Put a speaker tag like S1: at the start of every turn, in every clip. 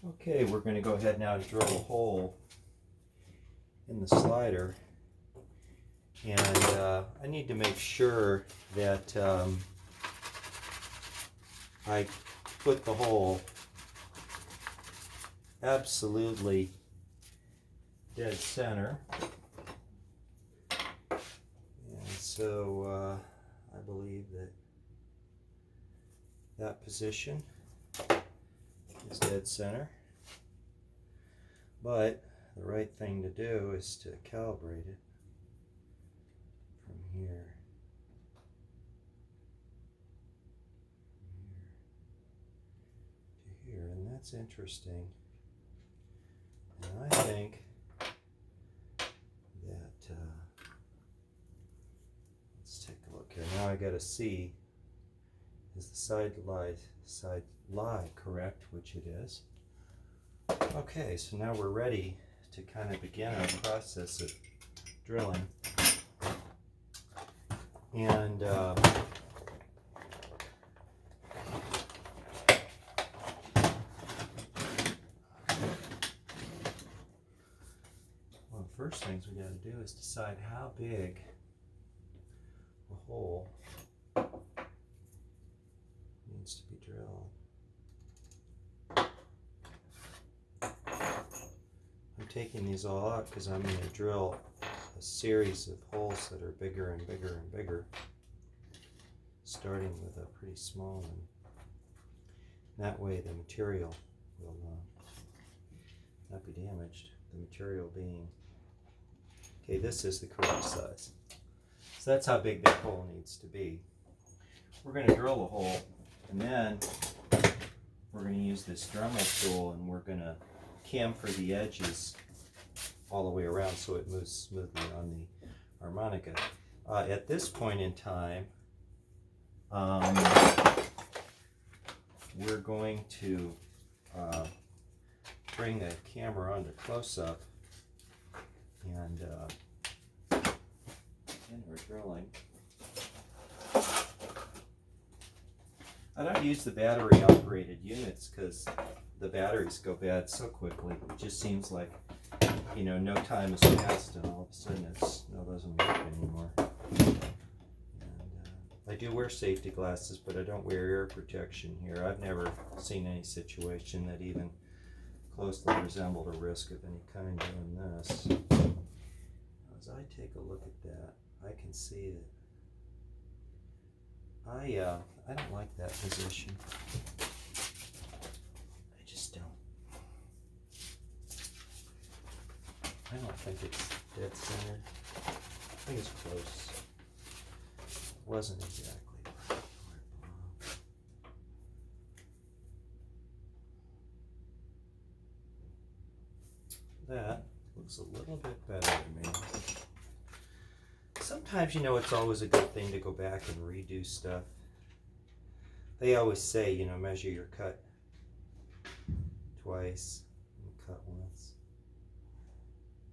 S1: Okay, we're going to go ahead now and drill a hole in the slider, and I need to make sure that I put the hole absolutely dead center, and so I believe that that position is dead center, but the right thing to do is to calibrate it from here to here, and that's interesting. And I think that let's take a look here. Now I got to see, is the side lie correct, which it is. Okay, so now we're ready to kind of begin our process of drilling. And one of the first things we got to do is decide how big a hole needs to be drilled. I'm taking these all out because I'm going to drill a series of holes that are bigger and bigger and bigger, starting with a pretty small one. That way the material will not be damaged. The material being, okay, this is the correct size. So that's how big that hole needs to be. We're going to drill a hole, and then we're going to use this Dremel tool, and we're going to chamfer the edges all the way around so it moves smoothly on the harmonica. At this point in time, we're going to bring the camera onto close-up, and we're drilling. I don't use the battery-operated units because the batteries go bad so quickly. It just seems like, you know, no time has passed and all of a sudden it doesn't work anymore. And I do wear safety glasses, but I don't wear ear protection here. I've never seen any situation that even closely resembled a risk of any kind doing this. As I take a look at that, I can see that I don't like that position. I just don't. I don't think it's dead center. I think it's close. It wasn't exactly where it belonged. That looks a little bit better to me. Sometimes, you know, it's always a good thing to go back and redo stuff. They always say, you know, measure your cut twice and cut once.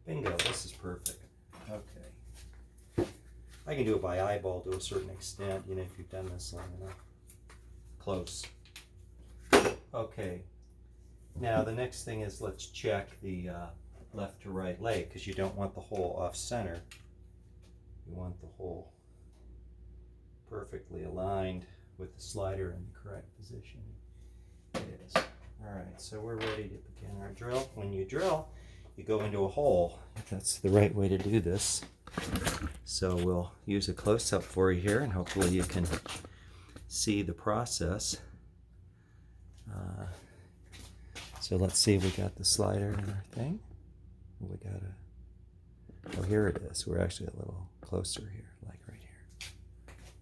S1: Bingo, this is perfect. Okay. I can do it by eyeball to a certain extent, you know, if you've done this long enough. Close. Okay. Now the next thing is, let's check the left to right lay, because you don't want the hole off center. You want the hole perfectly aligned with the slider in the correct position. It is. Alright, so we're ready to begin our drill. When you drill, you go into a hole. That's the right way to do this. So we'll use a close-up for you here, and hopefully you can see the process. So let's see if we got the slider in our thing. We got a, oh, here it is. We're actually a little closer here, like right here.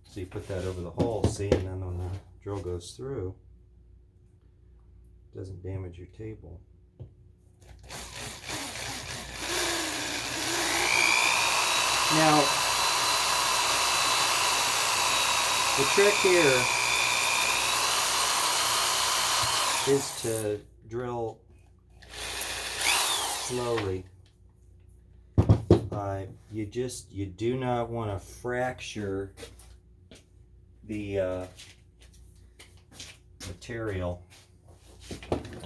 S1: So you put that over the hole, see, and then when the drill goes through, it doesn't damage your table. Now, the trick here is to drill slowly. You do not want to fracture the material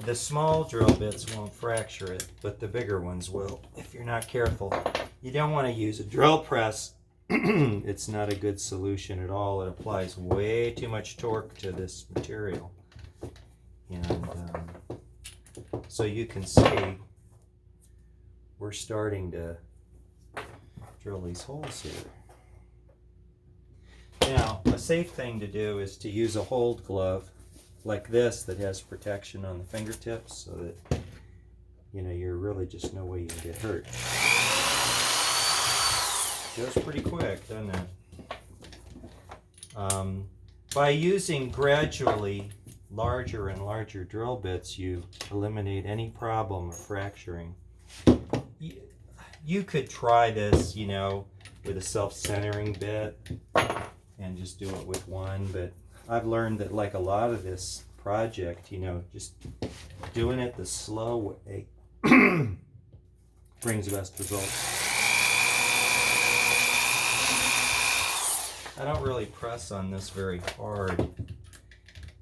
S1: The small drill bits won't fracture it, but the bigger ones will if you're not careful. You don't want to use a drill press. It's not a good solution at all. It applies way too much torque to this material. And so you can see we're starting to drill these holes here. Now, a safe thing to do is to use a hold glove like this that has protection on the fingertips so that you're really just no way you can get hurt. Goes pretty quick, doesn't it? By using gradually larger and larger drill bits, you eliminate any problem of fracturing. You could try this, with a self-centering bit and just do it with one, but I've learned that like a lot of this project, just doing it the slow way brings the best results. I don't really press on this very hard.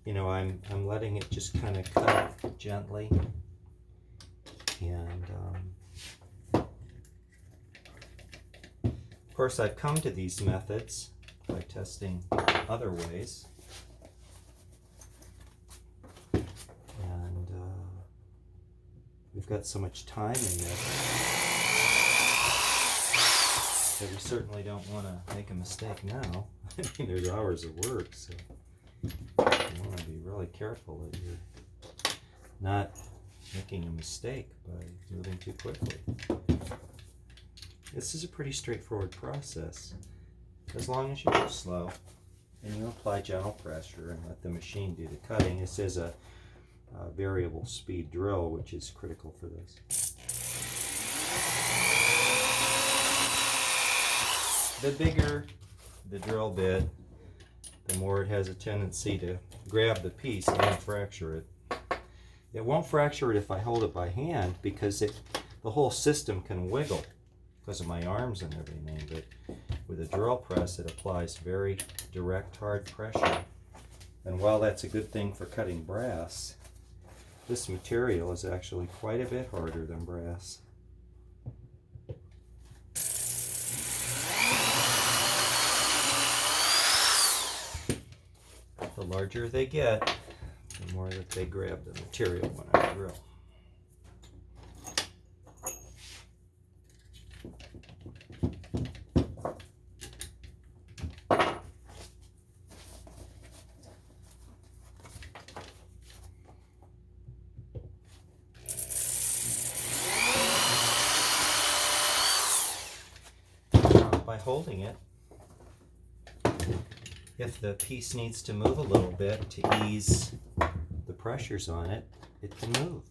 S1: I'm letting it just kind of cut gently. And of course, I've come to these methods by testing other ways. And we've got so much time in this that we certainly don't want to make a mistake now. I mean, there's hours of work, so you want to be really careful that you're not making a mistake by moving too quickly. This is a pretty straightforward process, as long as you go slow and you apply gentle pressure and let the machine do the cutting. This is a variable speed drill, which is critical for this. The bigger the drill bit, the more it has a tendency to grab the piece and fracture it. It won't fracture it if I hold it by hand because the whole system can wiggle because of my arms and everything, but with a drill press it applies very direct, hard pressure. And while that's a good thing for cutting brass, this material is actually quite a bit harder than brass. The larger they get, the more that they grab the material when I drill. By holding it, if the piece needs to move a little bit to ease the pressures on it, it can move.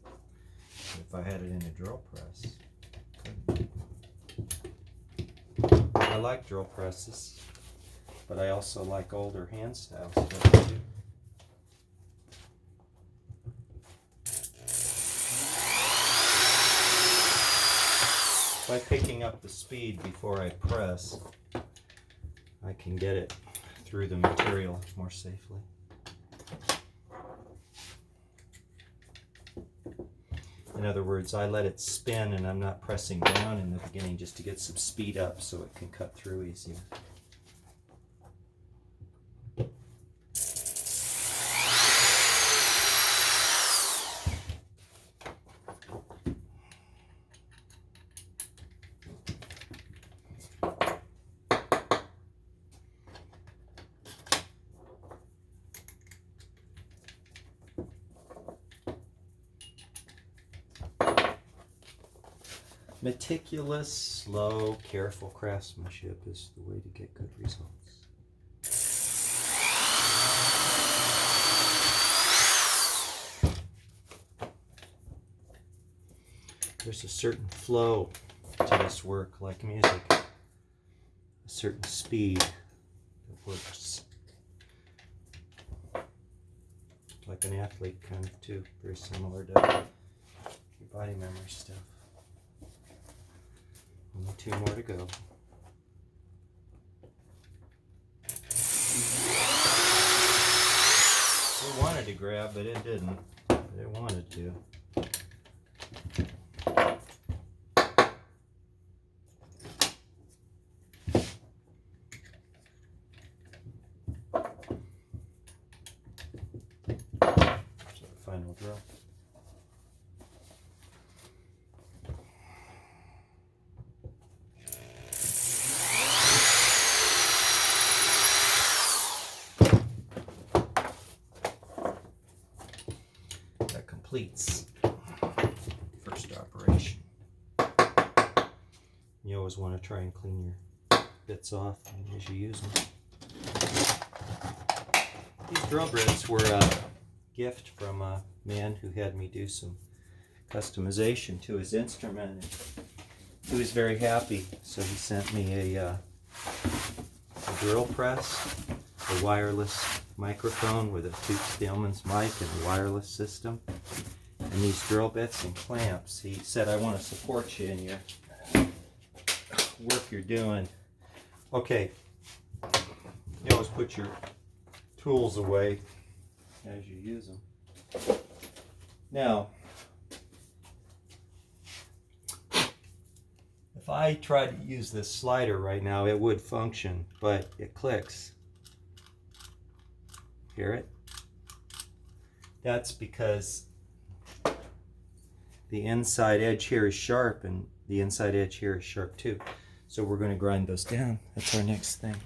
S1: If I had it in a drill press, I like drill presses, but I also like older hand styles too. By picking up the speed before I press, I can get it through the material more safely. In other words, I let it spin and I'm not pressing down in the beginning just to get some speed up so it can cut through easier. Meticulous, slow, careful craftsmanship is the way to get good results. There's a certain flow to this work, like music, a certain speed that works. Like an athlete kind of too, very similar to your body memory stuff. Only 2 more to go. It wanted to grab, but it didn't. But but it wanted to. So the final drill. Completes first operation. You always want to try and clean your bits off as you use them. These drill bits were a gift from a man who had me do some customization to his instrument. He was very happy, so he sent me a drill press, a wireless microphone with a Toots Thielemans mic and a wireless system, and these drill bits and clamps. He said, I want to support you in your work you're doing. Okay, you always put your tools away as you use them. Now, if I tried to use this slider right now, it would function, but it clicks. Hear it? That's because the inside edge here is sharp and the inside edge here is sharp too. So we're going to grind those down. That's our next thing.